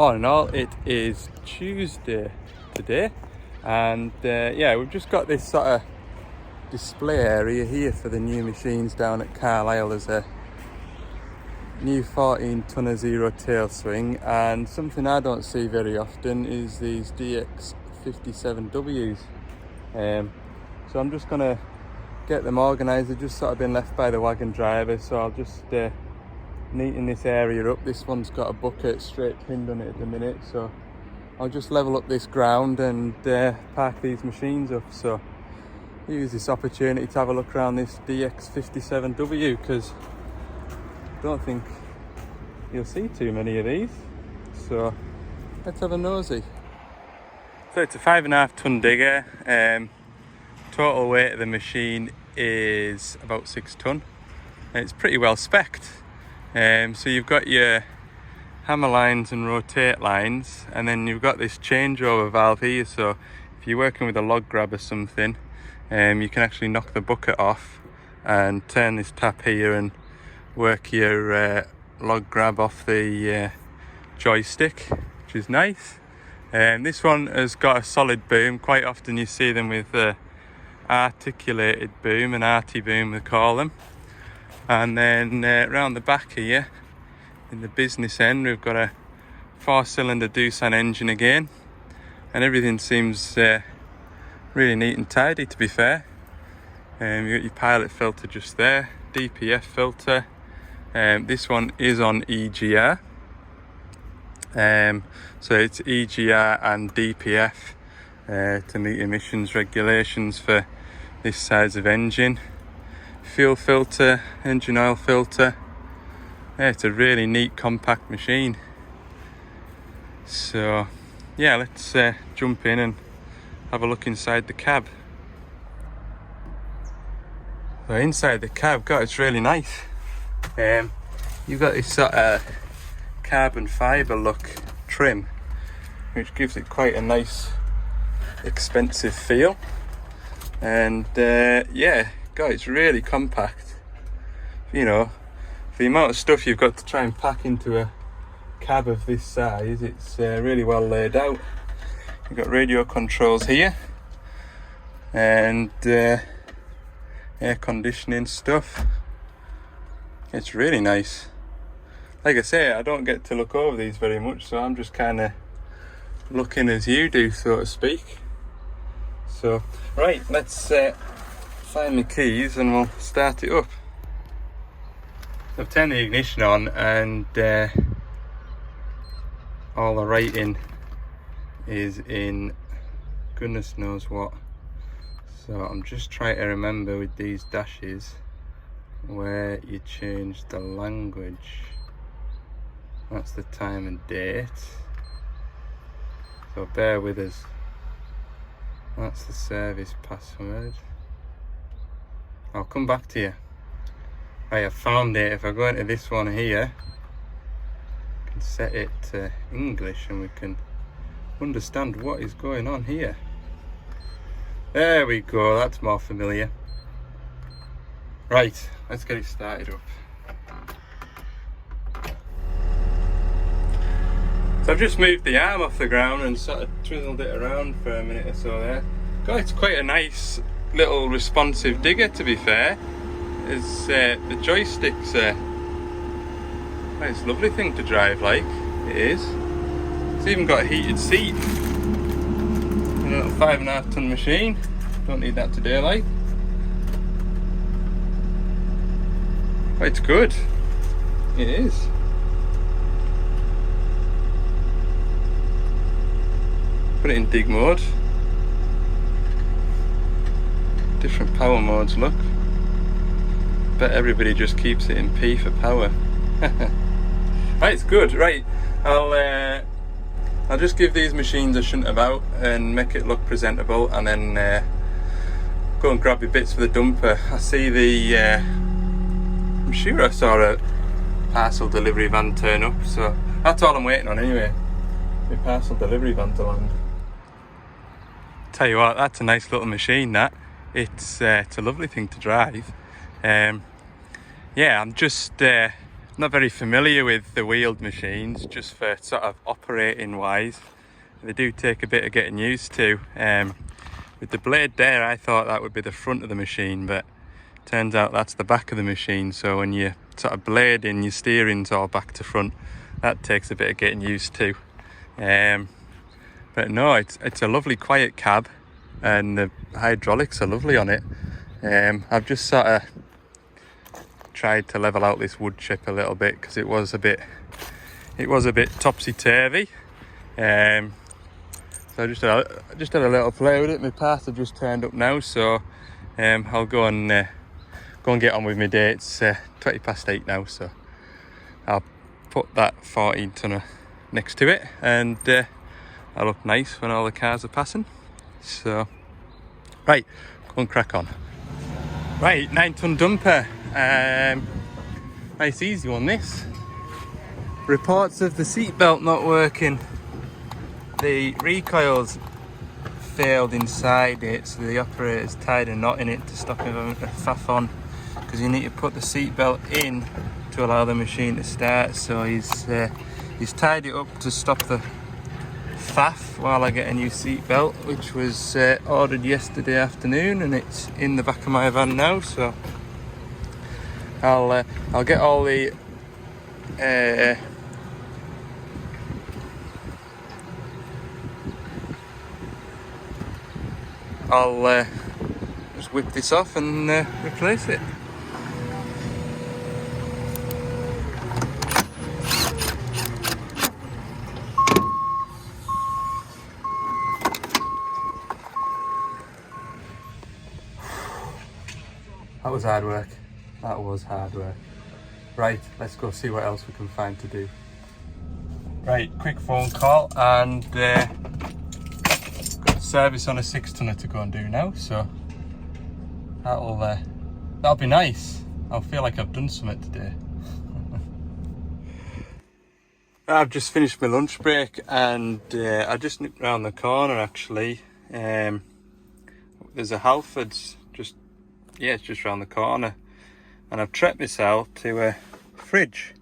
All in all, it is Tuesday today, and yeah, we've just got this sort of display area here for the new machines down at Carlisle. There's a new 14-tonner zero tail swing, and something I don't see very often is these DX57Ws. So I'm just gonna get them organised. They've just sort of been left by the wagon driver, so I'll just neaten this area up. This one's got a bucket straight pinned on it at the minute, so I'll just level up this ground and park these machines up. So use this opportunity to have a look around this DX57W, because I don't think you'll see too many of these. So let's have a nosy. So it's a 5.5 ton digger. Total weight of the machine is about 6 ton. It's pretty well spec'd. So you've got your hammer lines and rotate lines, and then you've got this changeover valve here, so if you're working with a log grab or something, you can actually knock the bucket off and turn this tap here and work your log grab off the joystick, which is nice. This one has got a solid boom. Quite often you see them with articulated boom, an arty boom they call them. And then around the back here, in the business end, we've got a 4-cylinder Doosan engine again, and everything seems really neat and tidy, to be fair. You've got your pilot filter just there, DPF filter. This one is on EGR, so it's EGR and DPF to meet emissions regulations for this size of engine. Fuel filter, engine oil filter. Yeah, it's a really neat compact machine. So yeah, let's jump in and have a look inside the cab. So inside the cab, God, it's really nice. You've got this sort of carbon fibre look trim, which gives it quite a nice expensive feel. And yeah, God, it's really compact. You know, for the amount of stuff you've got to try and pack into a cab of this size, it's really well laid out. You've got radio controls here, and air conditioning stuff. It's really nice. Like I say, I don't get to look over these very much, so I'm just kind of looking as you do, so to speak. So, right, let's find the keys and we'll start it up. I've turned the ignition on, and all the writing is in goodness knows what. So I'm just trying to remember with these dashes where you change the language. That's the time and date, so bear with us. That's the service password. I'll come back to you. I have found it. If I go into this one here, I can set it to English and we can understand what is going on here. There we go, that's more familiar. Right, let's get it started up. So I've just moved the arm off the ground and sort of twizzled it around for a minute or so there. God, it's quite a nice little responsive digger, to be fair. It's the joysticks it's a lovely thing to drive, like it is. It's even got a heated seat. A little 5.5 ton machine. Don't need that today, like. But it's good. It is. Put it in dig mode. Different power modes, look. Bet everybody just keeps it in P for power. Right, it's good. Right, I'll just give these machines a shunt about and make it look presentable, and then go and grab your bits for the dumper. I see I'm sure I saw a parcel delivery van turn up, so that's all I'm waiting on anyway. My parcel delivery van to land. Tell you what, that's a nice little machine, that. It's a lovely thing to drive. Yeah, I'm just not very familiar with the wheeled machines, just for sort of operating wise. They do take a bit of getting used to. With the blade there, I thought that would be the front of the machine, but turns out that's the back of the machine. So when you sort of blading, your steering's all back to front. That takes a bit of getting used to. But no, it's a lovely quiet cab, and the hydraulics are lovely on it. I've just sort of tried to level out this wood chip a little bit because it was a bit topsy-turvy. So I just had a little play with it. My path have just turned up now, so I'll go and get on with my day. It's 8:20 now, so I'll put that 14 tonner next to it, and I'll look nice when all the cars are passing. So right, go and crack on. Right, 9-ton dumper. Nice easy one this. Reports of the seatbelt not working. The recoils failed inside it, so the operator's tied a knot in it to stop him having to faff on, because you need to put the seatbelt in to allow the machine to start. So he's tied it up to stop the faff while I get a new seatbelt, which was ordered yesterday afternoon, and it's in the back of my van now. So I'll get all the I'll just whip this off and replace it. That was hard work. That was hard work. Right, let's go see what else we can find to do. Right, quick phone call, and got a service on a 6-tonner to go and do now, so that'll be nice. I'll feel like I've done something today. I've just finished my lunch break, and I just nipped round the corner actually. There's a Halfords it's just round the corner, and I've treated myself to a fridge.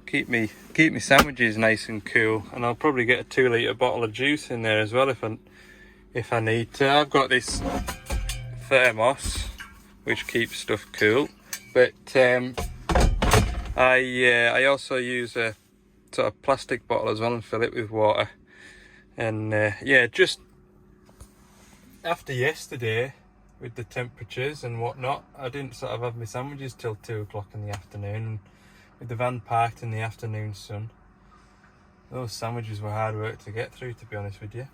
Keep me sandwiches nice and cool, and I'll probably get a 2-litre bottle of juice in there as well if I need to. I've got this thermos which keeps stuff cool, but I also use a sort of plastic bottle as well and fill it with water. And just after yesterday, with the temperatures and whatnot, I didn't sort of have my sandwiches till 2 o'clock in the afternoon. With the van parked in the afternoon sun, those sandwiches were hard work to get through, to be honest with you.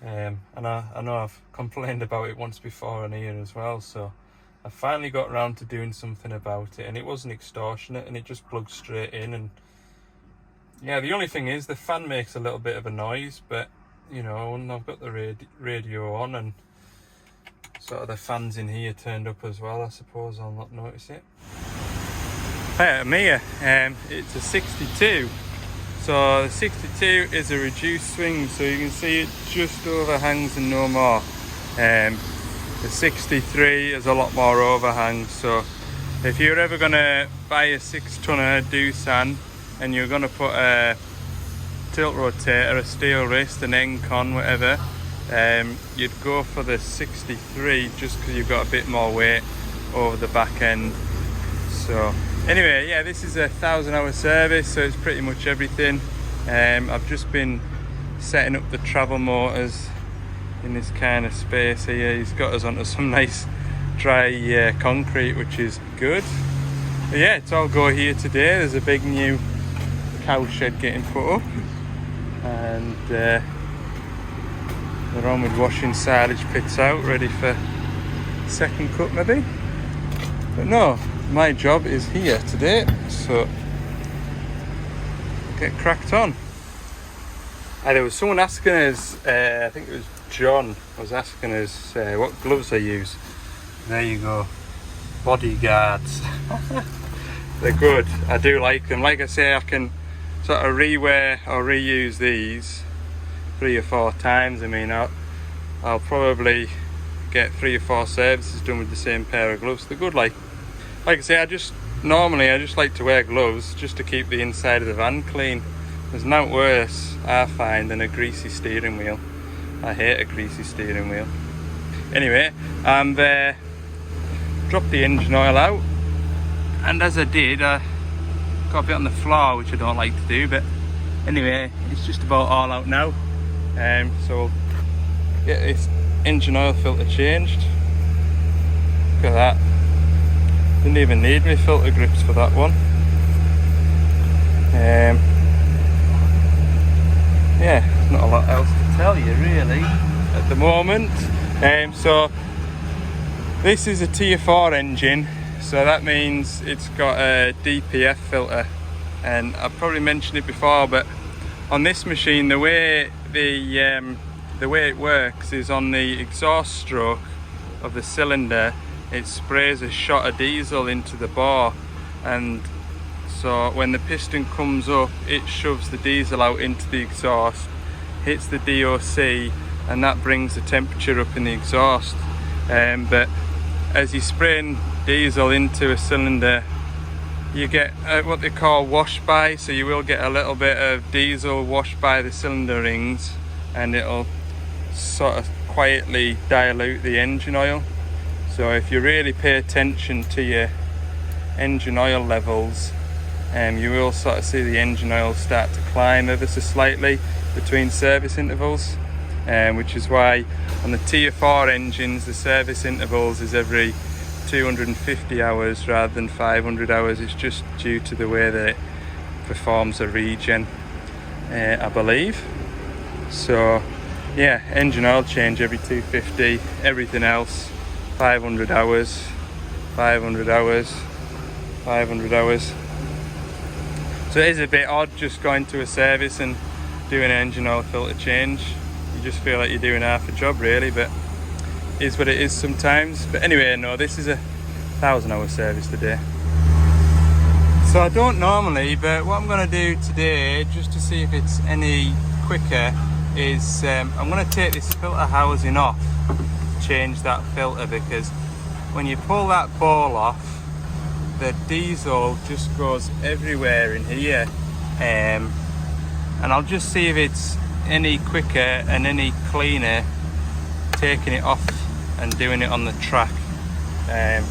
And I know I've complained about it once before on here as well, so I finally got around to doing something about it, and it wasn't extortionate, and it just plugs straight in. And yeah, the only thing is the fan makes a little bit of a noise, but you know, and I've got the radio on, and sort of the fans in here turned up as well. I suppose I'll not notice it. Hey, I'm here. It's a 62. So the 62 is a reduced swing, so you can see it just overhangs and no more. The 63 is a lot more overhang. So if you're ever going to buy a 6-tonner Doosan and you're going to put a tilt rotator, a steel wrist, an end-con, whatever, you'd go for the 63 just because you've got a bit more weight over the back end. So anyway, yeah, this is a 1,000-hour service, so it's pretty much everything. I've just been setting up the travel motors in this kind of space here. He's got us onto some nice dry concrete, which is good. But yeah, it's all go here today. There's a big new cow shed getting put up, and they're on with washing silage pits out, ready for second cut maybe. But no, my job is here today, so get cracked on. There was someone asking us, I think it was John was asking us what gloves I use. There you go, bodyguards. They're good, I do like them. Like I say, I can sort of rewear or reuse these 3 or 4 times. I mean, I'll probably get 3 or 4 services done with the same pair of gloves. They're good. Like I say, I just normally I just like to wear gloves just to keep the inside of the van clean. There's nothing worse, I find, than a greasy steering wheel. I hate a greasy steering wheel. Anyway, I'm dropped the engine oil out, and as I did, I got a bit on the floor, which I don't like to do, but anyway, it's just about all out now. So we'll get this engine oil filter changed. Look at that. Didn't even need my filter grips for that one. Yeah, not a lot else to tell you really at the moment. So this is a tier 4 engine, so that means it's got a DPF filter, and I've probably mentioned it before, but on this machine the way it works is on the exhaust stroke of the cylinder it sprays a shot of diesel into the bore, and so when the piston comes up it shoves the diesel out into the exhaust, hits the DOC, and that brings the temperature up in the exhaust. But as you're spraying diesel into a cylinder, you get what they call wash by, so you will get a little bit of diesel washed by the cylinder rings, and it'll sort of quietly dilute the engine oil. So if you really pay attention to your engine oil levels, you will sort of see the engine oil start to climb ever so slightly between service intervals, which is why on the tier 4 engines the service intervals is every 250 hours rather than 500 hours. It's just due to the way that it performs a regen, I believe. So yeah, engine oil change every 250, everything else 500 hours, 500 hours, 500 hours. So it is a bit odd just going to a service and doing an engine oil filter change. You just feel like you're doing half a job really, but it is what it is sometimes. But anyway, no, this is a 1,000-hour service today. So I don't normally, but what I'm going to do today, just to see if it's any quicker, is I'm going to take this filter housing off, change that filter, because when you pull that ball off, the diesel just goes everywhere in here, and I'll just see if it's any quicker and any cleaner taking it off and doing it on the track. I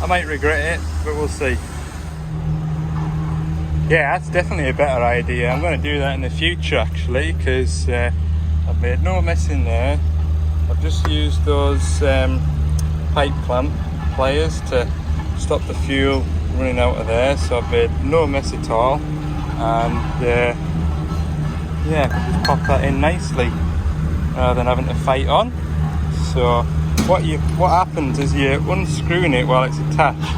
might regret it, but we'll see. Yeah, that's definitely a better idea. I'm going to do that in the future actually, because I've made no mess in there. I've just used those pipe clamp pliers to stop the fuel running out of there, so I've made no mess at all, and yeah, I can just pop that in nicely rather than having to fight on. So what happens is you're unscrewing it while it's attached.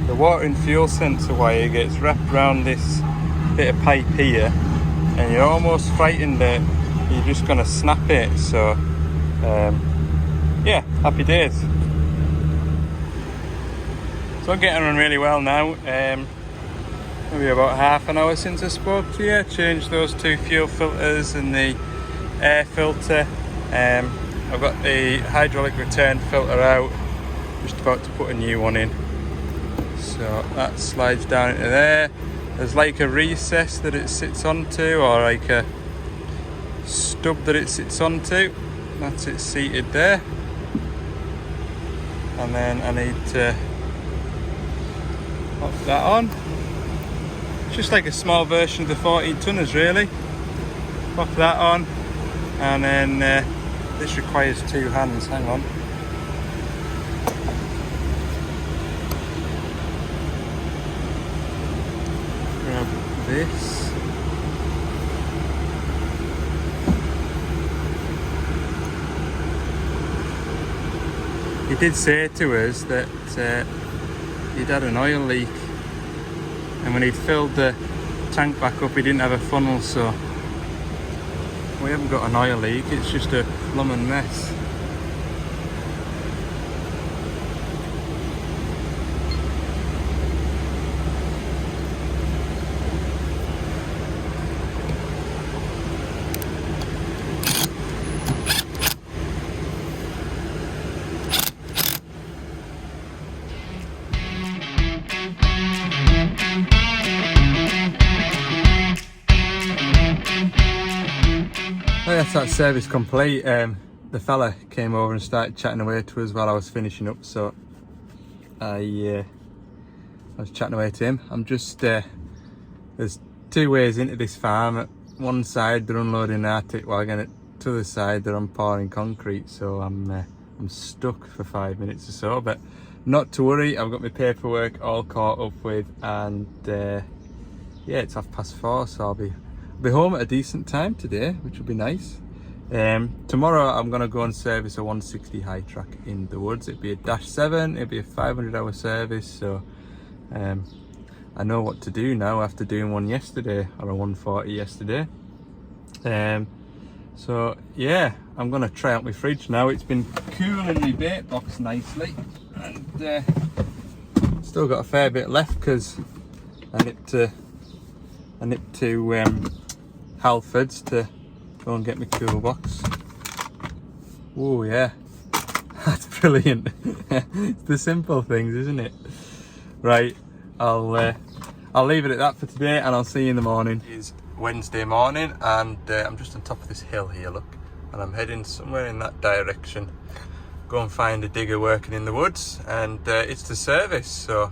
The water and fuel sensor wire gets wrapped around this bit of pipe here, and you're almost frightened that you're just going to snap it. So yeah, happy days. So I'm getting on really well now. Maybe about half an hour since I spoke to you. Changed those 2 fuel filters and the air filter. I've got the hydraulic return filter out, just about to put a new one in. So that slides down into there. There's like a recess that it sits onto, or like a stub that it sits onto. That's it seated there. And then I need to pop that on. It's just like a small version of the 14 tonners really. Pop that on, and then this requires 2 hands. Hang on. Grab this. He did say to us that he'd had an oil leak, and when he'd filled the tank back up he didn't have a funnel, so we haven't got an oil leak, it's just a plumbing mess. yeah, that's service complete. The fella came over and started chatting away to us while I was finishing up, so I was chatting away to him. I'm just there's two ways into this farm. At one side they're unloading an Arctic wagon, at the other side they're on pouring concrete, so I'm stuck for 5 minutes or so, but not to worry. I've got my paperwork all caught up with, and yeah, it's 4:30, so I'll be home at a decent time today, which will be nice. Tomorrow I'm going to go and service a 160 high track in the woods. It'd be a -7, it'd be a 500-hour service, so I know what to do now after doing one yesterday, or a 140 yesterday. So yeah, I'm going to try out my fridge now. It's been cooling my bait box nicely, and still got a fair bit left because I nipped to Halfords to go and get my cool box. Oh yeah, that's brilliant. It's the simple things, isn't it? Right, I'll leave it at that for today, and I'll see you in the morning. It's Wednesday morning, and I'm just on top of this hill here, look, and I'm heading somewhere in that direction. Go and find a digger working in the woods, and it's the service, so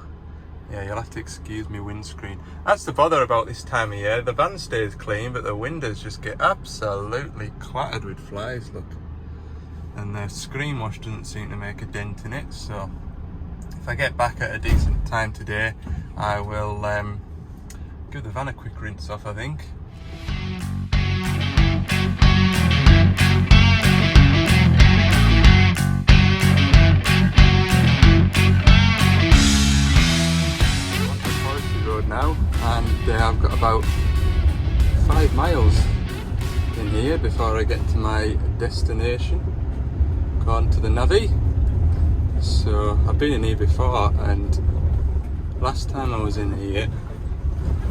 yeah, you'll have to excuse me windscreen. That's the bother about this time of year. The van stays clean, but the windows just get absolutely clattered with flies, look. And the screen wash doesn't seem to make a dent in it, so if I get back at a decent time today, I will give the van a quick rinse off, I think. Now, and I've got about 5 miles in here before I get to my destination, according to the navvy. So I've been in here before, and last time I was in here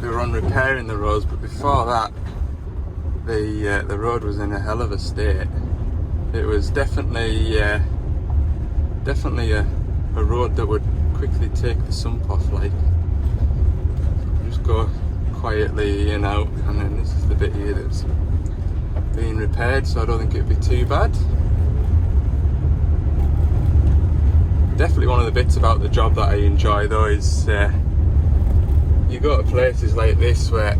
they were on repairing the roads, but before that the road was in a hell of a state. It was definitely a road that would quickly take the sump off, like. Go quietly in and out, and then this is the bit here that's being repaired, so I don't think it'd be too bad. Definitely one of the bits about the job that I enjoy though is you go to places like this where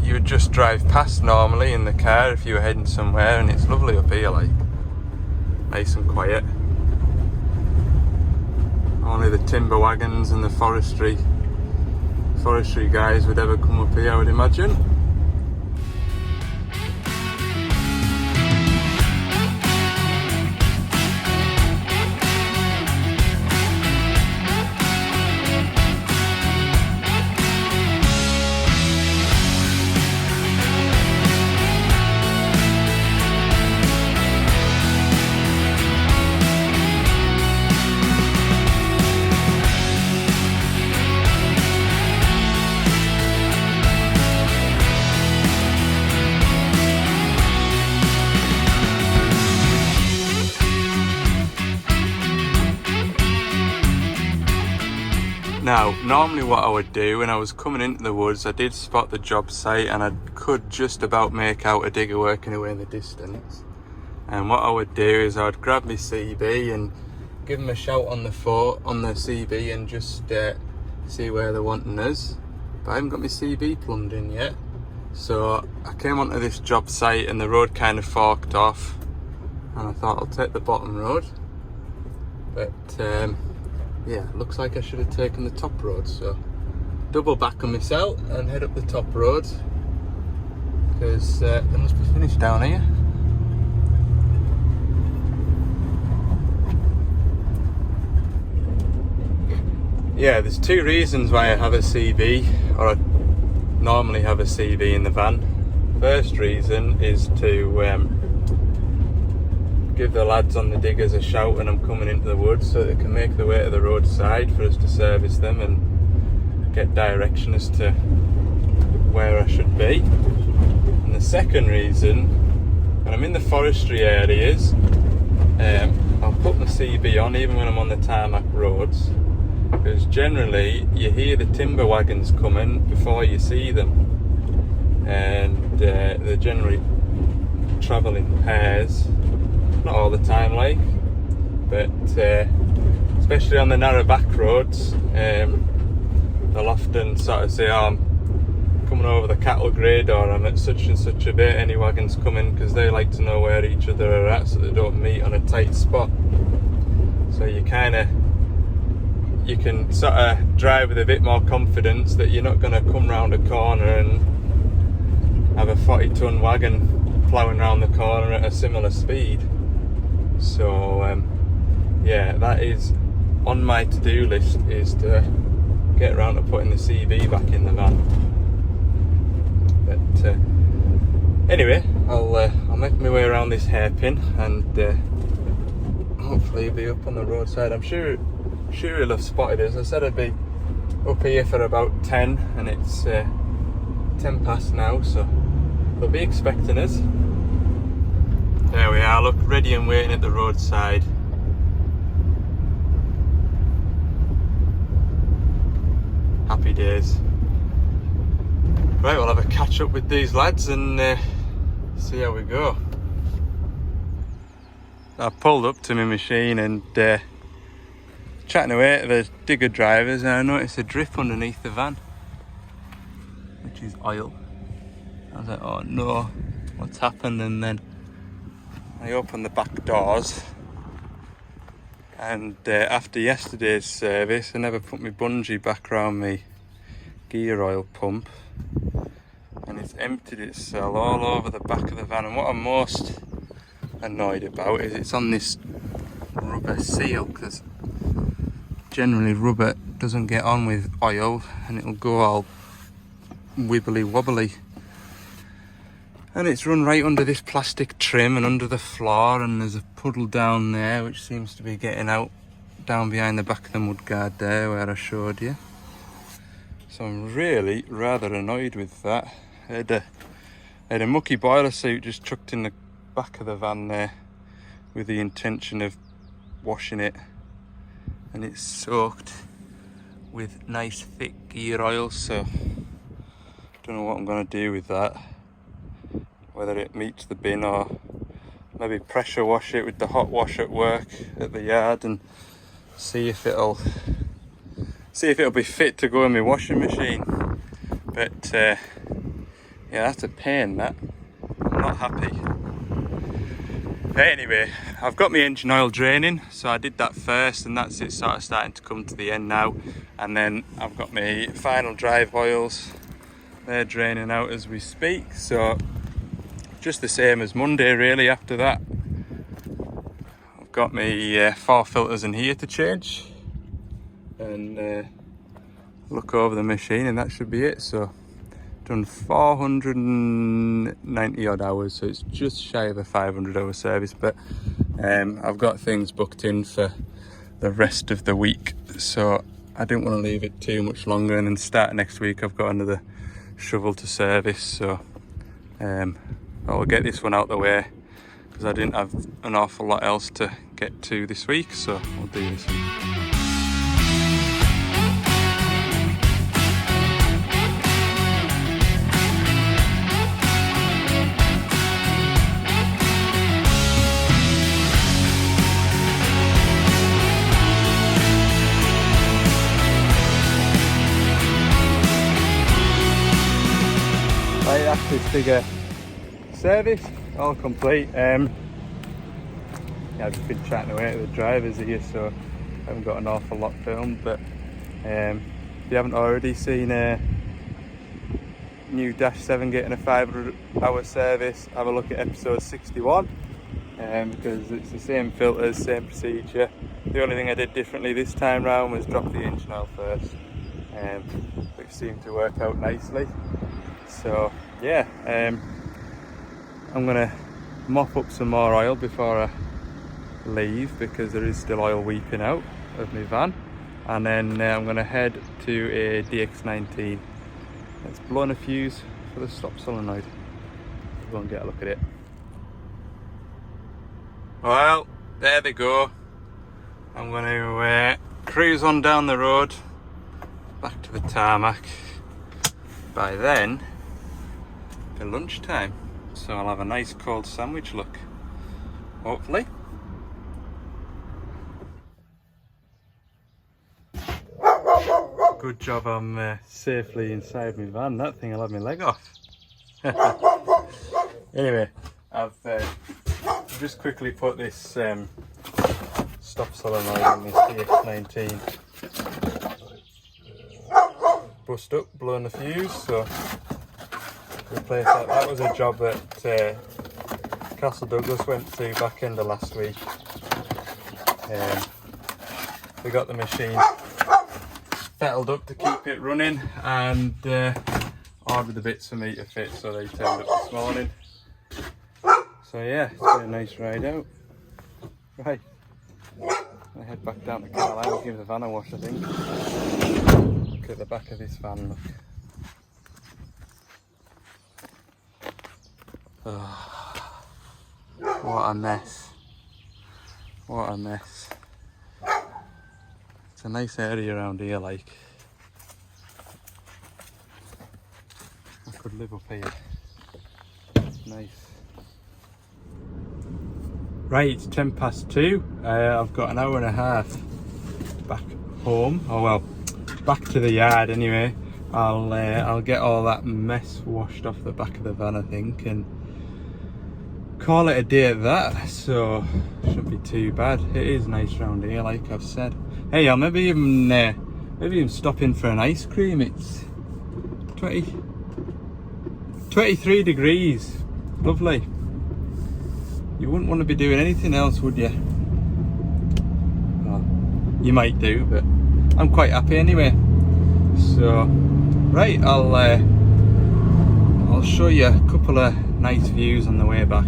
you would just drive past normally in the car if you were heading somewhere, and it's lovely up here, like nice and quiet. Only the timber wagons and the forestry guys would ever come up here, I would imagine. Now, normally what I would do when I was coming into the woods, I did spot the job site and I could just about make out a digger working away in the distance. And what I would do is I would grab my CB and give them a shout on the CB and just see where they're wanting us. But I haven't got my CB plumbed in yet. So I came onto this job site and the road kind of forked off, and I thought I'll take the bottom road. But yeah, looks like I should have taken the top road, so double back on myself and head up the top road, because they must be finished down here. Yeah, there's 2 reasons why I have a CB, or I normally have a CB in the van. First reason is to give the lads on the diggers a shout when I'm coming into the woods, so they can make their way to the roadside for us to service them and get direction as to where I should be. And the second reason, when I'm in the forestry areas, I'll put my CB on even when I'm on the tarmac roads, because generally you hear the timber wagons coming before you see them, and they're generally travel in pairs, not all the time like, but especially on the narrow back roads, they'll often sort of say, oh, I'm coming over the cattle grade, or I'm at such and such a bit, any wagons coming, because they like to know where each other are at so they don't meet on a tight spot. So you can sort of drive with a bit more confidence that you're not going to come round a corner and have a 40-ton wagon ploughing around the corner at a similar speed. So yeah, that is on my to-do list, is to get around to putting the CV back in the van. But anyway, I'll make my way around this hairpin and hopefully he'll be up on the roadside. I'm sure he'll have spotted us. I said I'd be up here for about 10 and it's 10 past now, so they'll be expecting us. There we are, look, ready and waiting at the roadside. Happy days. Right, we'll have a catch up with these lads and see how we go. I pulled up to my machine and chatting away to the digger drivers, and I noticed a drip underneath the van, which is oil. I was like, oh no, what's happened? And then I opened the back doors, and after yesterday's service I never put my bungee back around my gear oil pump, and it's emptied itself all over the back of the van. And what I'm most annoyed about is it's on this rubber seal, because generally rubber doesn't get on with oil and it'll go all wibbly wobbly, and it's run right under this plastic trim and under the floor, and there's a puddle down there which seems to be getting out down behind the back of the mudguard there where I showed you. So I'm really rather annoyed with that. I had a mucky boiler suit just chucked in the back of the van there with the intention of washing it, and it's soaked with nice thick gear oil, so don't know what I'm going to do with that, whether it meets the bin or maybe pressure wash it with the hot wash at work at the yard and see if it'll be fit to go in my washing machine. But yeah, that's a pain, that. I'm not happy. Anyway, I've got my engine oil draining, so I did that first, and that's it sort of starting to come to the end now. And then I've got my final drive oils, they're draining out as we speak, so just the same as Monday really after that. I've got my 4 filters in here to change and look over the machine, and that should be it. So done 490 odd hours, so it's just shy of a 500-hour service, but I've got things booked in for the rest of the week, so I didn't want to leave it too much longer. And then start next week I've got another shovel to service, so I'll get this one out the way because I didn't have an awful lot else to get to this week, so I'll do this one. Right, that's this bigger service, all complete. Yeah, I've just been chatting away to the drivers here, so I haven't got an awful lot filmed. But if you haven't already seen a new Dash 7 getting a 500-hour service, have a look at episode 61, because it's the same filters, same procedure. The only thing I did differently this time round was drop the engine oil first, which seemed to work out nicely. So yeah, I'm gonna mop up some more oil before I leave, because there is still oil weeping out of my van, and then I'm gonna head to a DX19 that's blown a fuse for the stop solenoid. We'll go and get a look at it. Well, there they go. I'm gonna cruise on down the road back to the tarmac. By then, at lunchtime, so I'll have a nice cold sandwich look, hopefully. Good job I'm safely inside my van. That thing will have my leg off. Anyway, I've just quickly put this stop solenoid in this DX19. Bust up, blown the fuse, so replace that. That was a job that Castle Douglas went to back end of last week. We got the machine fettled up to keep it running, and ordered the bits for me to fit, so they turned up this morning. So yeah, it's been a nice ride out. Right, I head back down to Carlisle, give the van a wash I think. Look at the back of this van, look. Oh, what a mess. What a mess. It's a nice area around here, like. I could live up here. It's nice. Right, it's 2:10. I've got an hour and a half back home. Oh well, back to the yard anyway. I'll get all that mess washed off the back of the van I think, and call it a day at that. So shouldn't be too bad. It is nice round here, like I've said. Hey, I'll maybe even stop in for an ice cream. It's 23 degrees. Lovely. You wouldn't want to be doing anything else, would you? Well, you might do, but I'm quite happy anyway. So, right, I'll show you a couple of nice views on the way back.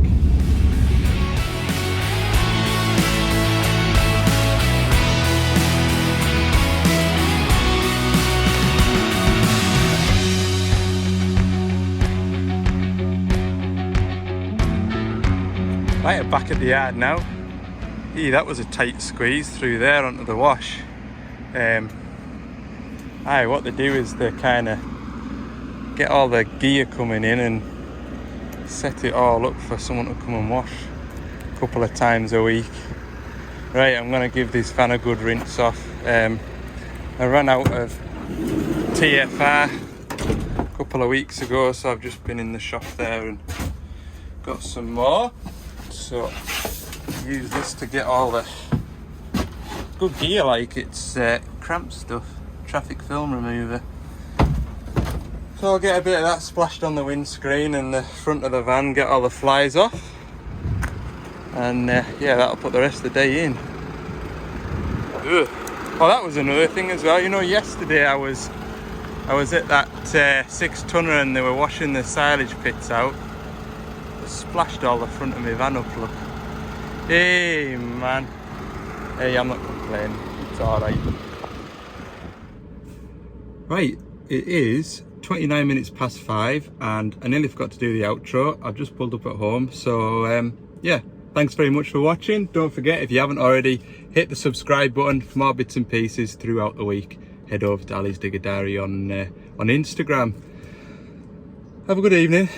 Right, back at the yard now. That was a tight squeeze through there onto the wash. What they do is they kind of get all the gear coming in and set it all up for someone to come and wash a couple of times a week. Right, I'm going to give this van a good rinse off. I ran out of TFR a couple of weeks ago, so I've just been in the shop there and got some more. So use this to get all the good gear, like it's cramp stuff, traffic film remover. So I'll get a bit of that splashed on the windscreen and the front of the van, get all the flies off, and yeah, that'll put the rest of the day in. Ugh. Oh, that was another thing as well. You know, yesterday I was at that 6-tonner and they were washing the silage pits out. Splashed all the front of my van up, look. Hey man, hey, I'm not complaining, it's alright. Right, it is 29 minutes past 5 and I nearly forgot to do the outro. I've just pulled up at home, so yeah, thanks very much for watching. Don't forget, if you haven't already, hit the subscribe button for more bits and pieces throughout the week. Head over to Ali's Digger Diary on Instagram. Have a good evening.